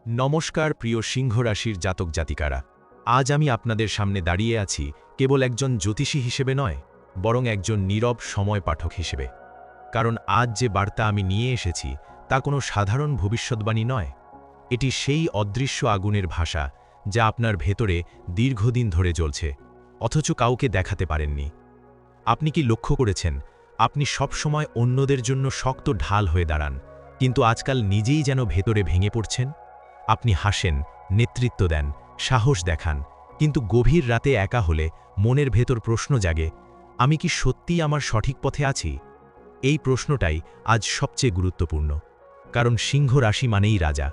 নমস্কার প্রিয় সিংহ রাশির জাতক জাতিকারা। আজ আমি আপনাদের সামনে দাঁড়িয়ে আছি কেবল একজন জ্যোতিষী হিসেবে নয়, বরং একজন নীরব সময় পাঠক হিসেবে। কারণ আজ যে বার্তা আমি নিয়ে এসেছি তা কোনো সাধারণ ভবিষ্যদ্বাণী নয়। এটি সেই অদৃশ্য আগুনের ভাষা যা আপনার ভেতরে দীর্ঘদিন ধরে জ্বলছে, অথচ কাউকে দেখাতে পারেননি। আপনি কি লক্ষ্য করেছেন, আপনি সবসময় অন্যদের জন্য শক্ত ঢাল হয়ে দাঁড়ান, কিন্তু আজকাল নিজেই যেন ভেতরে ভেঙে পড়ছেন? আপনি হাসেন, নেতৃত্ব দেন, সাহস দেখান, কিন্তু গভীর রাতে একা হলে মনের ভেতর প্রশ্ন জাগে, আমি কি সত্যিই আমার সঠিক পথে আছি? এই প্রশ্নটাই আজ সবচেয়ে গুরুত্বপূর্ণ। কারণ সিংহ রাশি মানেই রাজা,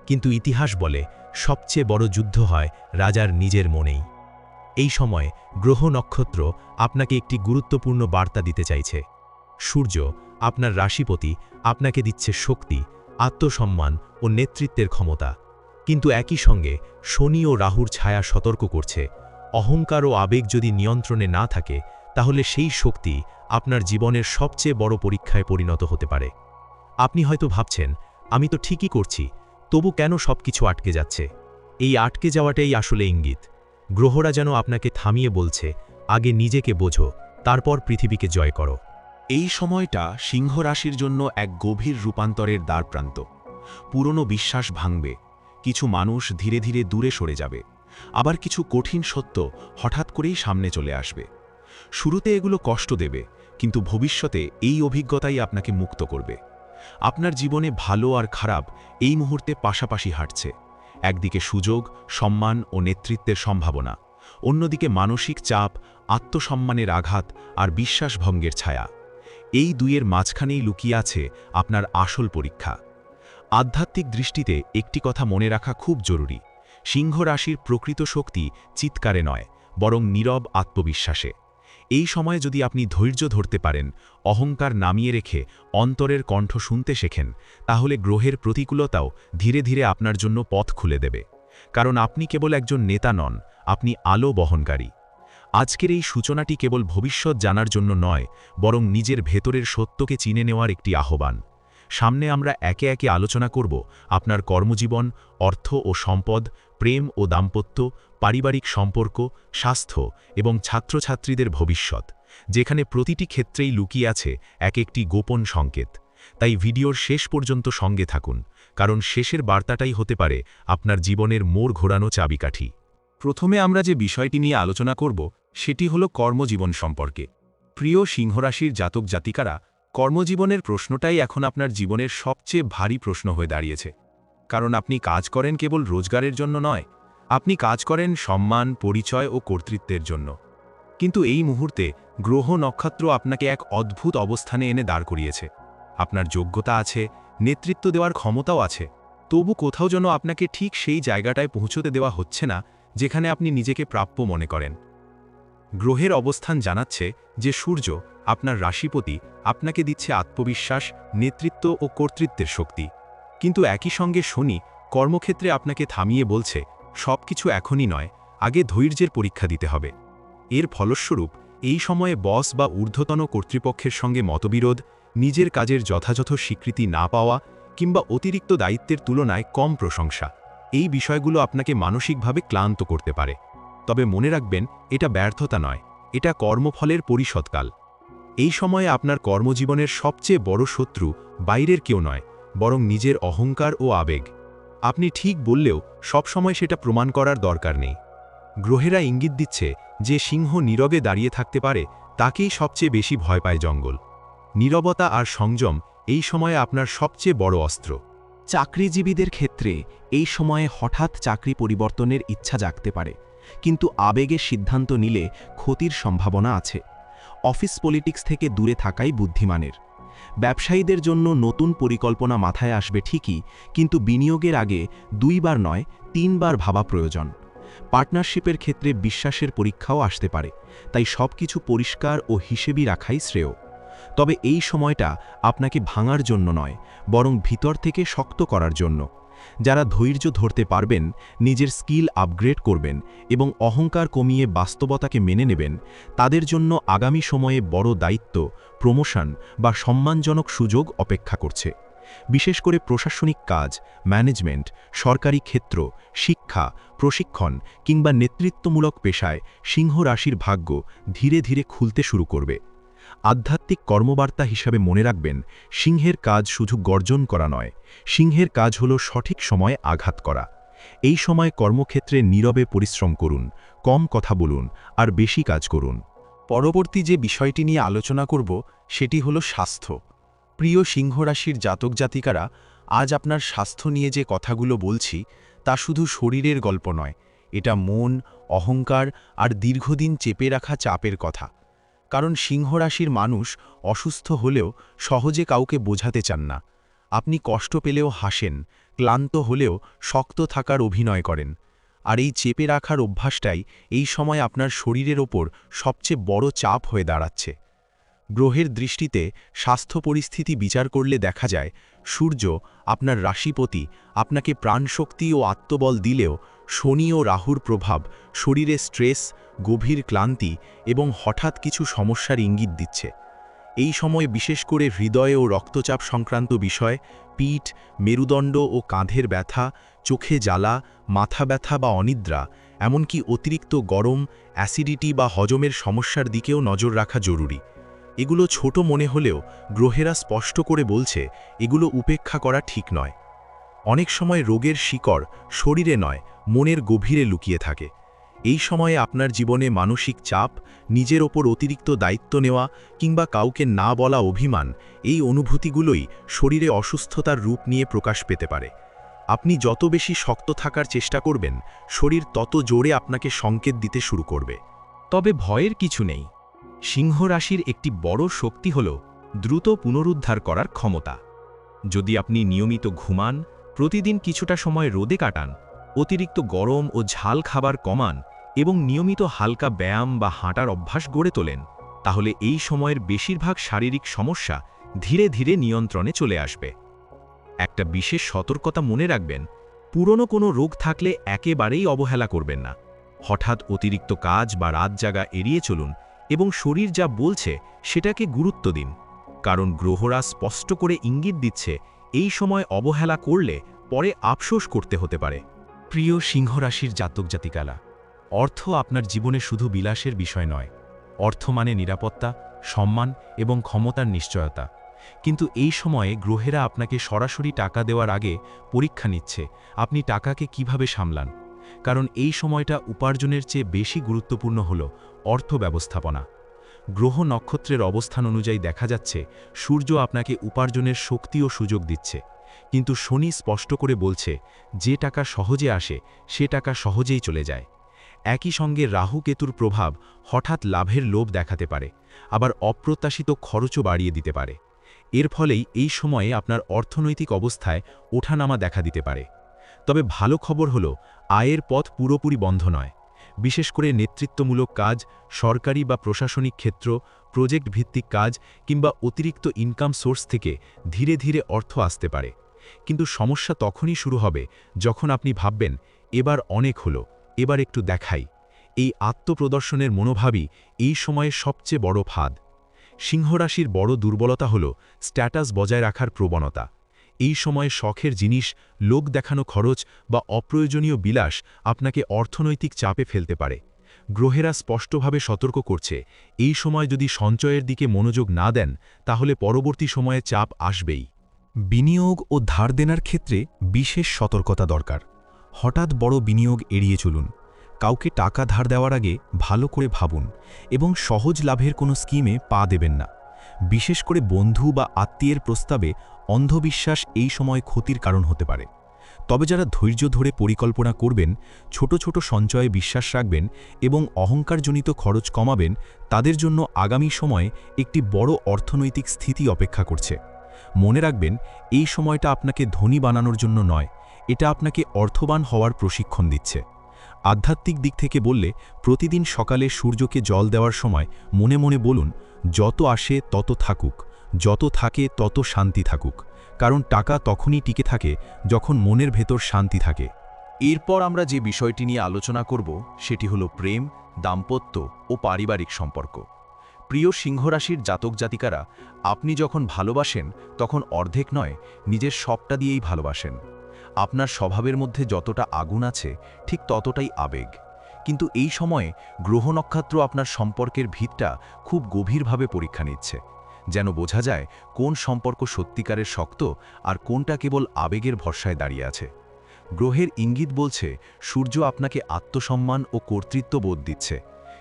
কিন্তু ইতিহাস বলে সবচেয়ে বড় যুদ্ধ হয় রাজার নিজের মনেই। এই সময় গ্রহ নক্ষত্র আপনাকে একটি গুরুত্বপূর্ণ বার্তা দিতে চাইছে। সূর্য, আপনার রাশিপতি, আপনাকে দিচ্ছে শক্তি, আত্মসম্মান ও নেতৃত্বের ক্ষমতা। কিন্তু একই সঙ্গে শনি ও রাহুর ছায়া সতর্ক করছে, অহংকার ও আবেগ যদি নিয়ন্ত্রণে না থাকে, তাহলে সেই শক্তি আপনার জীবনের সবচেয়ে বড় পরীক্ষায় পরিণত হতে পারে। আপনি হয়তো ভাবছেন, আমি তো ঠিকই করছি, তবু কেন সবকিছু আটকে যাচ্ছে? এই আটকে যাওয়াটাই আসলে ইঙ্গিত। গ্রহরা যেন আপনাকে থামিয়ে বলছে, আগে নিজেকে বোঝো, তারপর পৃথিবীকে জয় করো। এই সময়টা সিংহ রাশির জন্য এক গভীর রূপান্তরের দ্বারপ্রান্ত। পুরনো বিশ্বাস ভাঙবে, কিছু মানুষ ধীরে ধীরে দূরে সরে যাবে, আবার কিছু কঠিন সত্য হঠাৎ করেই সামনে চলে আসবে। শুরুতে এগুলো কষ্ট দেবে, কিন্তু ভবিষ্যতে এই অভিজ্ঞতাই আপনাকে মুক্ত করবে। আপনার জীবনে ভালো আর খারাপ এই মুহূর্তে পাশাপাশি হাঁটছে। একদিকে সুযোগ, সম্মান ও নেতৃত্বের সম্ভাবনা, অন্যদিকে মানসিক চাপ, আত্মসম্মানের আঘাত আর বিশ্বাসভঙ্গের ছায়া। এই দুইয়ের মাঝখানেই লুকিয়ে আছে আপনার আসল পরীক্ষা। আধ্যাত্মিক দৃষ্টিতে একটি কথা মনে রাখা খুব জরুরি, সিংহ রাশির প্রকৃত শক্তি চিৎকারে নয়, বরং নীরব আত্মবিশ্বাসে। এই সময়ে যদি আপনি ধৈর্য ধরতে পারেন, অহংকার নামিয়ে রেখে অন্তরের কণ্ঠ শুনতে শেখেন, তাহলে গ্রহের প্রতিকূলতাও ধীরে ধীরে আপনার জন্য পথ খুলে দেবে। কারণ আপনি কেবল একজন নেতা নন, আপনি আলো বহনকারী। আজকের এই সূচনাটি কেবল ভবিষ্যৎ জানার জন্য নয়, বরং নিজের ভেতরের সত্যকে চিনে নেওয়ার একটি আহ্বান। সামনে আমরা একে একে আলোচনা করব আপনার কর্মজীবন, অর্থ ও সম্পদ, প্রেম ও দাম্পত্য, পারিবারিক সম্পর্ক, স্বাস্থ্য এবং ছাত্রছাত্রীদের ভবিষ্যৎ, যেখানে প্রতিটি ক্ষেত্রেই লুকিয়ে আছে এক একটি গোপন সংকেত। তাই ভিডিওর শেষ পর্যন্ত সঙ্গে থাকুন, কারণ শেষের বার্তাটাই হতে পারে আপনার জীবনের মোড় ঘোরানো চাবিকাঠি। প্রথমে আমরা যে বিষয়টি নিয়ে আলোচনা করব সেটি হলো কর্মজীবন সম্পর্কে। প্রিয় সিংহরাশির জাতক জাতিকারা, কর্মজীবনের প্রশ্নটাই এখন আপনার জীবনের সবচেয়ে ভারী প্রশ্ন হয়ে দাঁড়িয়েছে। কারণ আপনি কাজ করেন কেবল রোজগারের জন্য নয়, আপনি কাজ করেন সম্মান, পরিচয় ও কর্তৃত্বের জন্য। কিন্তু এই মুহূর্তে গ্রহ নক্ষত্র আপনাকে এক অদ্ভুত অবস্থানে এনে দাঁড় করিয়েছে। আপনার যোগ্যতা আছে, নেতৃত্ব দেওয়ার ক্ষমতাও আছে, তবু কোথাও যেন আপনাকে ঠিক সেই জায়গাটায় পৌঁছতে দেওয়া হচ্ছে না যেখানে আপনি নিজেকে প্রাপ্য মনে করেন। গ্রহের অবস্থান জানাচ্ছে যে সূর্য, আপনার রাশিপতি, আপনাকে দিচ্ছে আত্মবিশ্বাস, নেতৃত্ব ও কর্তৃত্বের শক্তি। কিন্তু একই সঙ্গে শনি কর্মক্ষেত্রে আপনাকে থামিয়ে বলছে, সবকিছু এখনই নয়, আগে ধৈর্যের পরীক্ষা দিতে হবে। এর ফলস্বরূপ এই সময়ে বস বা ঊর্ধ্বতন কর্তৃপক্ষের সঙ্গে মতবিরোধ, নিজের কাজের যথাযথ স্বীকৃতি না পাওয়া কিংবা অতিরিক্ত দায়িত্বের তুলনায় কম প্রশংসা, এই বিষয়গুলো আপনাকে মানসিকভাবে ক্লান্ত করতে পারে। তবে মনে রাখবেন, এটা ব্যর্থতা নয়, এটা কর্মফলের পরিশোধকাল। এই সময়ে আপনার কর্মজীবনের সবচেয়ে বড় শত্রু বাইরের কেউ নয়, বরং নিজের অহংকার ও আবেগ। আপনি ঠিক বললেও সবসময় সেটা প্রমাণ করার দরকার নেই। গ্রহেরা ইঙ্গিত দিচ্ছে যে সিংহ নীরবে দাঁড়িয়ে থাকতে পারে, তাকেই সবচেয়ে বেশি ভয় পায় জঙ্গল। নীরবতা আর সংযম এই সময়ে আপনার সবচেয়ে বড় অস্ত্র। চাকরিজীবীদের ক্ষেত্রে এই সময়ে হঠাৎ চাকরি পরিবর্তনের ইচ্ছা জাগতে পারে, কিন্তু আবেগের সিদ্ধান্ত নিলে ক্ষতির সম্ভাবনা আছে। অফিস পলিটিক্স থেকে দূরে থাকাই বুদ্ধিমানের। ব্যবসায়ীদের জন্য নতুন পরিকল্পনা মাথায় আসবে ঠিকই, কিন্তু বিনিয়োগের আগে 2 বার নয় 3 বার ভাবা প্রয়োজন। পার্টনারশিপের ক্ষেত্রে বিশ্বাসের পরীক্ষাও আসতে পারে, তাই সবকিছু পরিষ্কার ও হিসেবি রাখাই শ্রেয়। তবে এই সময়টা আপনাকে ভাঙার জন্য নয়, বরং ভিতর থেকে শক্ত করার জন্য। যারা ধৈর্য ধরতে পারবেন, নিজের স্কিল আপগ্রেড করবেন এবং অহংকার কমিয়ে বাস্তবতাকে মেনে নেবেন, তাদের জন্য আগামী সময়ে বড় দায়িত্ব, প্রমোশন বা সম্মানজনক সুযোগ অপেক্ষা করছে। বিশেষ করে প্রশাসনিক কাজ, ম্যানেজমেন্ট, সরকারি ক্ষেত্র, শিক্ষা, প্রশিক্ষণ কিংবা নেতৃত্বমূলক পেশায় সিংহ রাশির ভাগ্য ধীরে ধীরে খুলতে শুরু করবে। আধ্যাত্মিক কর্মবার্তা হিসাবে মনে রাখবেন, সিংহের কাজ শুধু গর্জন করা নয়, সিংহের কাজ হল সঠিক সময়ে আঘাত করা। এই সময় কর্মক্ষেত্রে নীরবে পরিশ্রম করুন, কম কথা বলুন আর বেশি কাজ করুন। পরবর্তী যে বিষয়টি নিয়ে আলোচনা করব সেটি হলো স্বাস্থ্য। প্রিয় সিংহ রাশির জাতক জাতিকারা, আজ আপনার স্বাস্থ্য নিয়ে যে কথাগুলো বলছি তা শুধু শরীরের গল্প নয়, এটা মন, অহংকার আর দীর্ঘদিন চেপে রাখা চাপের কথা। কারণ সিংহ রাশির মানুষ অসুস্থ হলেও সহজে কাউকে বোঝাতে চান না। আপনি কষ্ট পেলেও হাসেন, ক্লান্ত হলেও শক্ত থাকার অভিনয় করেন। আর এই চেপে রাখার অভ্যাসটাই এই সময় আপনার শরীরের ওপর সবচেয়ে বড় চাপ হয়ে দাঁড়াচ্ছে। গ্রহের দৃষ্টিতে স্বাস্থ্য পরিস্থিতি বিচার করলে দেখা যায়, সূর্য আপনার রাশিপতি আপনাকে প্রাণশক্তি ও আত্মবল দিলেও শনি ও রাহুর প্রভাব শরীরে স্ট্রেস, গভীর ক্লান্তি এবং হঠাৎ কিছু সমস্যার ইঙ্গিত দিচ্ছে। এই সময় বিশেষ করে হৃদয় ও রক্তচাপ সংক্রান্ত বিষয়, পিঠ, মেরুদণ্ড ও কাঁধের ব্যথা, চোখে জ্বালা, মাথা ব্যথা বা অনিদ্রা, এমনকি অতিরিক্ত গরম, অ্যাসিডিটি বা হজমের সমস্যার দিকেও নজর রাখা জরুরি। এগুলো ছোট মনে হলেও গ্রহেরা স্পষ্ট করে বলছে এগুলো উপেক্ষা করা ঠিক নয়। অনেক সময় রোগের শিকড় শরীরে নয়, মনের গভীরে লুকিয়ে থাকে। এই সময়ে আপনার জীবনে মানসিক চাপ, নিজের ওপর অতিরিক্ত দায়িত্ব নেওয়া কিংবা কাউকে না বলা অভিমান, এই অনুভূতিগুলোই শরীরে অসুস্থতার রূপ নিয়ে প্রকাশ পেতে পারে। আপনি যত বেশি শক্ত থাকার চেষ্টা করবেন, শরীর তত জোরে আপনাকে সংকেত দিতে শুরু করবে। তবে ভয়ের কিছু নেই। সিংহ রাশির একটি বড় শক্তি হল দ্রুত পুনরুদ্ধার করার ক্ষমতা। যদি আপনি নিয়মিত ঘুমান, প্রতিদিন কিছুটা সময় রোদে কাটান, অতিরিক্ত গরম ও ঝাল খাবার কমান এবং নিয়মিত হালকা ব্যায়াম বা হাঁটার অভ্যাস গড়ে তোলেন, তাহলে এই সময়ের বেশিরভাগ শারীরিক সমস্যা ধীরে ধীরে নিয়ন্ত্রণে চলে আসবে। একটা বিশেষ সতর্কতা মনে রাখবেন, পুরনো কোনো রোগ থাকলে একেবারেই অবহেলা করবেন না। হঠাৎ অতিরিক্ত কাজ বা রাত জাগা এড়িয়ে চলুন এবং শরীর যা বলছে সেটাকে গুরুত্ব দিন, কারণ গ্রহরা স্পষ্ট করে ইঙ্গিত দিচ্ছে এই সময় অবহেলা করলে পরে আফসোস করতে হতে পারে। প্রিয় সিংহ রাশির জাতক জাতিকারা, অর্থ আপনার জীবনে শুধু বিলাসের বিষয় নয়। অর্থ মানে নিরাপত্তা, সম্মান এবং ক্ষমতার নিশ্চয়তা। কিন্তু এই সময়ে গ্রহেরা আপনাকে সরাসরি টাকা দেওয়ার আগে পরীক্ষা নিচ্ছে আপনি টাকাকে কিভাবে সামলান। কারণ এই সময়টা উপার্জনের চেয়ে বেশি গুরুত্বপূর্ণ হল অর্থ ব্যবস্থাপনা। গ্রহ নক্ষত্রের অবস্থান অনুযায়ী দেখা যাচ্ছে সূর্য আপনাকে উপার্জনের শক্তি ও সুযোগ দিচ্ছে, কিন্তু শনি স্পষ্ট করে বলছে যে টাকা সহজে আসে সে টাকা সহজেই চলে যায়। একই সঙ্গে রাহু কেতুর প্রভাব হঠাৎ লাভের লোভ দেখাতে পারে, আবার অপ্রত্যাশিত খরচও বাড়িয়ে দিতে পারে। এর ফলেই এই সময়ে আপনার অর্থনৈতিক অবস্থায় ওঠানামা দেখা দিতে পারে। তবে ভালো খবর হলো, আয়ের পথ পুরোপুরি বন্ধ নয়। বিশেষ করে নেতৃত্বমূলক কাজ, সরকারি বা প্রশাসনিক ক্ষেত্র, প্রজেক্ট ভিত্তিক কাজ কিংবা অতিরিক্ত ইনকাম সোর্স থেকে ধীরে ধীরে অর্থ আসতে পারে। কিন্তু সমস্যা তখনই শুরু হবে যখন আপনি ভাববেন এবার অনেক হলো, এবার একটু দেখাই। এই আত্মপ্রদর্শনের মনোভাবই এই সময়ের সবচেয়ে বড় ফাঁদ। সিংহরাশির বড় দুর্বলতা হল স্ট্যাটাস বজায় রাখার প্রবণতা। এই সময়ে শখের জিনিস, লোক দেখানো খরচ বা অপ্রয়োজনীয় বিলাস আপনাকে অর্থনৈতিক চাপে ফেলতে পারে। গ্রহেরা স্পষ্টভাবে সতর্ক করছে, এই সময় যদি সঞ্চয়ের দিকে মনোযোগ না দেন তাহলে পরবর্তী সময়ে চাপ আসবেই। বিনিয়োগ ও ধার দেনার ক্ষেত্রে বিশেষ সতর্কতা দরকার। হঠাৎ বড় বিনিয়োগ এড়িয়ে চলুন। কাউকে টাকা ধার দেওয়ার আগে ভালো করে ভাবুন এবং সহজ লাভের কোনো স্কিমে পা দেবেন না। বিশেষ করে বন্ধু বা আত্মীয়ের প্রস্তাবে অন্ধবিশ্বাস এই সময় ক্ষতির কারণ হতে পারে। তবে যারা ধৈর্য ধরে পরিকল্পনা করবেন, ছোট ছোট সঞ্চয়ে বিশ্বাস রাখবেন এবং অহংকারজনিত খরচ কমাবেন, তাদের জন্য আগামী সময়ে একটি বড় অর্থনৈতিক স্থিতি অপেক্ষা করছে। মনে রাখবেন, এই সময়টা আপনাকে ধনী বানানোর জন্য নয়, এটা আপনাকে অর্থবান হওয়ার প্রশিক্ষণ দিচ্ছে। আধ্যাত্মিক দিক থেকে বললে, প্রতিদিন সকালে সূর্যকে জল দেওয়ার সময় মনে মনে বলুন, যত আসে তত থাকুক, যত থাকে তত শান্তি থাকুক। কারণ টাকা তখনই টিকে থাকে যখন মনের ভেতর শান্তি থাকে। এরপর আমরা যে বিষয়টি নিয়ে আলোচনা করব সেটি হলো প্রেম, দাম্পত্য ও পারিবারিক সম্পর্ক। প্রিয় সিংহরাশির জাতক জাতিকারা, আপনি যখন ভালোবাসেন তখন অর্ধেক নয়, নিজের সবটা দিয়েই ভালোবাসেন। আপনার স্বভাবের মধ্যে যতটা আগুন আছে ঠিক ততটাই আবেগ। কিন্তু এই সময়ে গ্রহ নক্ষত্র আপনার সম্পর্কের ভিতটা খুব গভীরভাবে পরীক্ষা নিচ্ছে, যেন বোঝা যায় কোন সম্পর্ক সত্যিকারের শক্ত আর কোনটা কেবল আবেগের ভরসায় দাঁড়িয়ে আছে। গ্রহের ইঙ্গিত বলছে সূর্য আপনাকে আত্মসম্মান ও কর্তৃত্ব বোধ দিচ্ছে,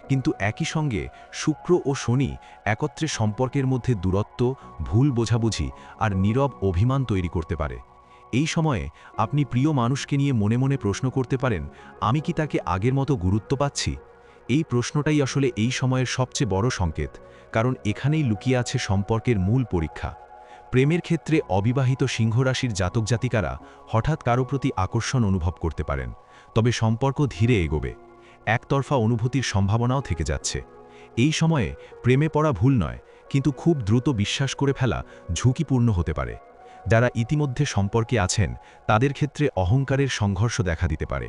কিন্তু একই সঙ্গে শুক্র ও শনি একত্রে সম্পর্কের মধ্যে দূরত্ব, ভুল বোঝাবুঝি আর নীরব অভিমান তৈরি করতে পারে। এই সময়ে আপনি প্রিয় মানুষকে নিয়ে মনে মনে প্রশ্ন করতে পারেন, আমি কি তাকে আগের মতো গুরুত্ব পাচ্ছি? এই প্রশ্নটাই আসলে এই সময়ের সবচেয়ে বড় সংকেত, কারণ এখানেই লুকিয়ে আছে সম্পর্কের মূল পরীক্ষা। প্রেমের ক্ষেত্রে অবিবাহিত সিংহরাশির জাতক জাতিকারা হঠাৎ কারো প্রতি আকর্ষণ অনুভব করতে পারেন, তবে সম্পর্ক ধীরে এগোবে। একতরফা অনুভূতির সম্ভাবনাও থেকে যাচ্ছে। এই সময়ে প্রেমে পড়া ভুল নয়, কিন্তু খুব দ্রুত বিশ্বাস করে ফেলা ঝুঁকিপূর্ণ হতে পারে। যারা ইতিমধ্যে সম্পর্কে আছেন তাদের ক্ষেত্রে অহংকারের সংঘর্ষ দেখা দিতে পারে।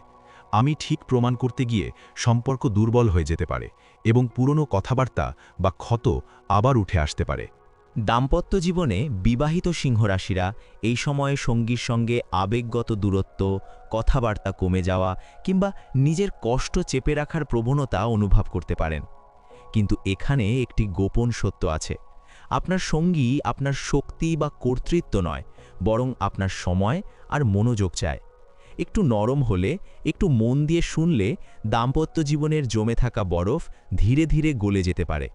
আমি ঠিক প্রমাণ করতে গিয়ে সম্পর্ক দুর্বল হয়ে যেতে পারে এবং পুরনো কথাবার্তা বা ক্ষত আবার উঠে আসতে পারে। দাম্পত্য জীবনে বিবাহিত সিংহরাশিরা এই সময়ে সঙ্গীর সঙ্গে আবেগগত দূরত্ব, কথাবার্তা কমে যাওয়া কিংবা নিজের কষ্ট চেপে রাখার প্রবণতা অনুভব করতে পারেন। কিন্তু এখানে একটি গোপন সত্য আছে। আপনার সঙ্গী আপনার শক্তি বা কর্তৃত্ব নয়, বরং আপনার সময় আর মনোযোগ চায়। একটু নরম হলে, একটু মন দিয়ে শুনলে দাম্পত্য জীবনের জমে থাকা বরফ ধীরে ধীরে গলে যেতে পারে।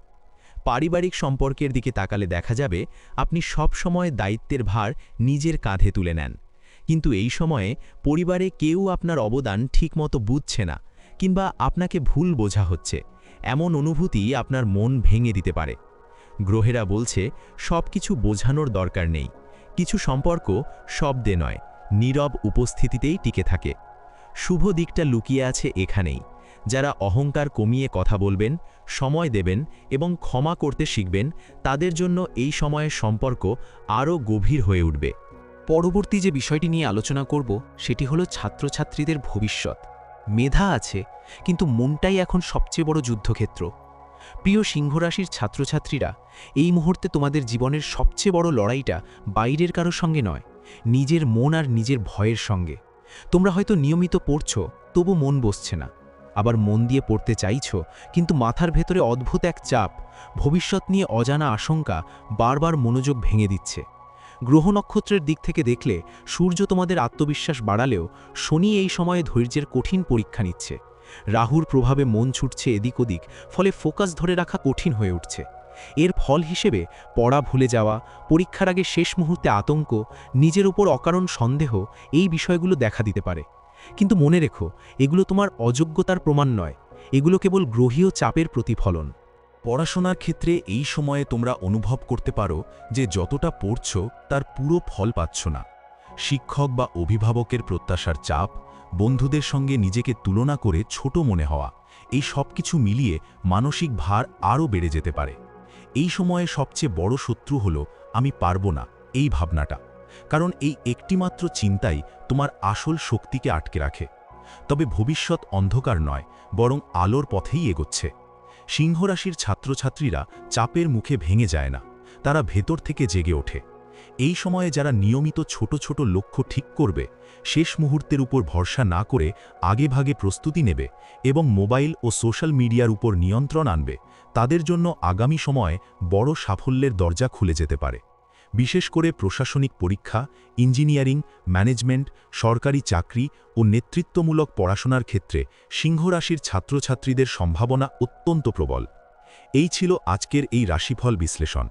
পারিবারিক সম্পর্কের দিকে তাকালে দেখা যাবে আপনি সব সময় দায়িত্বের ভার নিজের কাঁধে তুলে নেন, কিন্তু এই সময়ে পরিবারে কেউ আপনার অবদান ঠিকমতো বুঝছে না কিংবা আপনাকে ভুল বোঝা হচ্ছে, এমন অনুভূতি আপনার মন ভেঙে দিতে পারে। গ্রহেরা বলছে সবকিছু বোঝানোর দরকার নেই, কিছু সম্পর্ক শব্দে নয়, নীরব উপস্থিতিতেই টিকে থাকে। শুভ দিকটা লুকিয়ে আছে এখানেই। যারা অহংকার কমিয়ে কথা বলবেন, সময় দেবেন এবং ক্ষমা করতে শিখবেন, তাদের জন্য এই সময়ের সম্পর্ক আরও গভীর হয়ে উঠবে। পরবর্তী যে বিষয়টি নিয়ে আলোচনা করব সেটি হলো ছাত্রছাত্রীদের ভবিষ্যৎ। মেধা আছে, কিন্তু মনটাই এখন সবচেয়ে বড় যুদ্ধক্ষেত্র। প্রিয় সিংহরাশির ছাত্রছাত্রীরা, এই মুহূর্তে তোমাদের জীবনের সবচেয়ে বড় লড়াইটা বাইরের কারো সঙ্গে নয়, নিজের মন আর নিজের ভয়ের সঙ্গে। তোমরা হয়তো নিয়মিত পড়ছো, তবু মন বসছে না। আবার মন দিয়ে পড়তে চাইছো, কিন্তু মাথার ভেতরে অদ্ভুত এক চাপ, ভবিষ্যৎ নিয়ে অজানা আশঙ্কা বারবার মনোযোগ ভেঙে দিচ্ছে। গ্রহ নক্ষত্রের দিক থেকে দেখলে সূর্য তোমাদের আত্মবিশ্বাস বাড়ালেও শনি এই সময়ে ধৈর্যের কঠিন পরীক্ষা নিচ্ছে। রাহুর প্রভাবে মন ছুটছে এদিক ওদিক, ফলে ফোকাস ধরে রাখা কঠিন হয়ে উঠছে। এর ফল হিসেবে পড়া ভুলে যাওয়া, পরীক্ষার আগে শেষ মুহূর্তে আতঙ্ক, নিজের উপর অকারণ সন্দেহ, এই বিষয়গুলো দেখা দিতে পারে। কিন্তু মনে রেখো, এগুলো তোমার অযোগ্যতার প্রমাণ নয়, এগুলো কেবল গ্রহীয় চাপের প্রতিফলন। পড়াশোনার ক্ষেত্রে এই সময়ে তোমরা অনুভব করতে পারো যে যতটা পড়ছ তার পুরো ফল পাচ্ছ না। শিক্ষক বা অভিভাবকের প্রত্যাশার চাপ, বন্ধুদের সঙ্গে নিজেকে তুলনা করে ছোট মনে হওয়া, এই সব কিছু মিলিয়ে মানসিক ভার আরও বেড়ে যেতে পারে। এই সময়ে সবচেয়ে বড় শত্রু হলো আমি পারবো না এই ভাবনাটা, কারণ এই একটিমাত্র চিন্তাই তোমার আসল শক্তিকে আটকে রাখে। তবে ভবিষ্যৎ অন্ধকার নয়, বরং আলোর পথেই এগোচ্ছে। সিংহরাশির ছাত্রছাত্রীরা চাপের মুখে ভেঙে যায় না, তারা ভেতর থেকে জেগে ওঠে। এই সময়ে যারা নিয়মিত ছোট ছোট লক্ষ্য ঠিক করবে, শেষ মুহূর্তের উপর ভরসা না করে আগেভাগে প্রস্তুতি নেবে এবং মোবাইল ও সোশ্যাল মিডিয়ার উপর নিয়ন্ত্রণ আনবে, তাদের জন্য আগামী সময়ে বড় সাফল্যের দরজা খুলে যেতে পারে। বিশেষ করে প্রশাসনিক পরীক্ষা, ইঞ্জিনিয়ারিং, ম্যানেজমেন্ট, সরকারি চাকরি ও নেতৃত্বমূলক পড়াশোনার ক্ষেত্রে সিংহরাশির ছাত্রছাত্রীদের সম্ভাবনা অত্যন্ত প্রবল। এই ছিল আজকের এই রাশিফল বিশ্লেষণ।